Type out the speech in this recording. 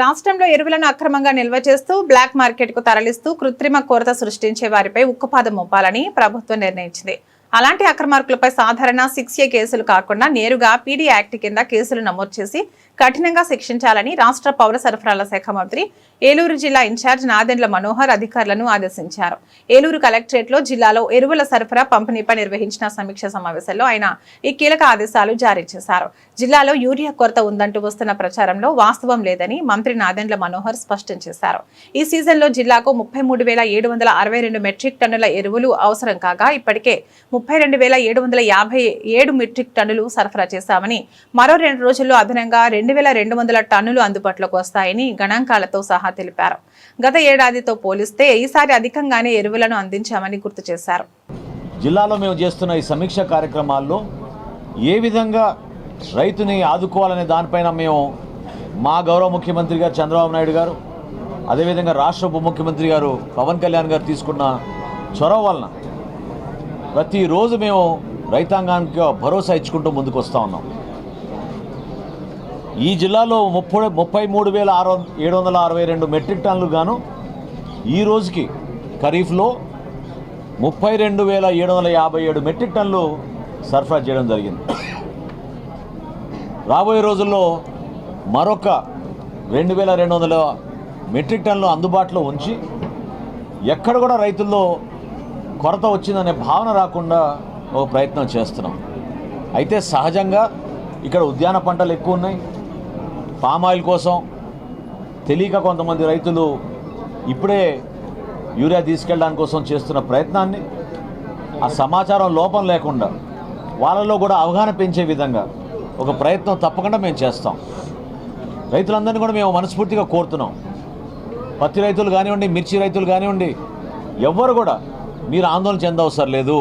రాష్ట్రంలో ఎరువులను అక్రమంగా నిల్వ చేస్తూ బ్లాక్ మార్కెట్కు తరలిస్తూ కృత్రిమ కొరత సృష్టించే వారిపై ఉక్కుపాదం మోపాలని ప్రభుత్వం నిర్ణయించింది. అలాంటి అక్రమార్కులపై సాధారణ 6A కేసులు కాకుండా నేరుగా పీడీ యాక్ట్ కింద కేసులు నమోదు చేసి కఠినంగా శిక్షించాలని రాష్ట్ర పౌర సరఫరాల శాఖ మంత్రి ఏలూరు జిల్లా ఇన్ఛార్జ్ నాదెండ్ల మనోహర్ అధికారులను ఆదేశించారు. ఏలూరు కలెక్టరేట్లో జిల్లాలో ఎరువుల సరఫరా పంపిణీపై నిర్వహించిన సమీక్ష సమావేశంలో ఆయన ఈ కీలక ఆదేశాలు జారీ చేశారు. జిల్లాలో యూరియా కొరత ఉందంటూ వస్తున్న ప్రచారంలో వాస్తవం లేదని మంత్రి నాదెండ్ల మనోహర్ స్పష్టం చేశారు. ఈ సీజన్లో జిల్లాకు 33,762 మెట్రిక్ టన్నుల ఎరువులు అవసరం కాగా ఇప్పటికే 32,757 మెట్రిక్ టన్నులు సరఫరా చేశామని, మరో 2 రోజుల్లో అదనంగా 2,200 టన్నులు అందుబాటులోకి వస్తాయని గణాంకాలతో సహా తెలిపారు. గత ఏడాదితో పోలిస్తే ఈసారి అధికంగానే ఎరువులను అందించామని గుర్తు చేశారు. జిల్లాలో మేము చేస్తున్న ఈ సమీక్ష కార్యక్రమాల్లో ఏ విధంగా రైతుని ఆదుకోవాలనే దానిపైన మేము మా గౌరవ ముఖ్యమంత్రి గారు చంద్రబాబు నాయుడు గారు, అదేవిధంగా రాష్ట్ర ఉప ముఖ్యమంత్రి గారు పవన్ కళ్యాణ్ గారు తీసుకున్న చొరవ వలన ప్రతిరోజు మేము రైతాంగానికి భరోసా ఇచ్చుకుంటూ ముందుకు వస్తూ ఉన్నాం. ఈ జిల్లాలో 33,762 మెట్రిక్ టన్నులు గాను ఈ రోజుకి ఖరీఫ్లో 32,757 మెట్రిక్ టన్నులు సరఫరా చేయడం జరిగింది. రాబోయే రోజుల్లో మరొక 2,200 మెట్రిక్ టన్నులు అందుబాటులో ఉంచి ఎక్కడ కూడా రైతుల్లో కొరత వచ్చిందనే భావన రాకుండా ఒక ప్రయత్నం చేస్తున్నాం. అయితే సహజంగా ఇక్కడ ఉద్యాన పంటలు ఎక్కువ ఉన్నాయి. పామాయిల్ కోసం తెలియక కొంతమంది రైతులు ఇప్పుడే యూరియా తీసుకెళ్ళడానికి కోసం చేస్తున్న ప్రయత్నాన్ని ఆ సమాచారం లోపం లేకుండా వాళ్ళలో కూడా అవగాహన పెంచే విధంగా ఒక ప్రయత్నం తప్పకుండా మేము చేస్తాం. రైతులందరినీ కూడా మేము మనస్ఫూర్తిగా కోరుతున్నాం. పత్తి రైతులు కానివ్వండి, మిర్చి రైతులు కానివ్వండి, ఎవ్వరు కూడా మీరు ఆందోళన చెందవసరం లేదు.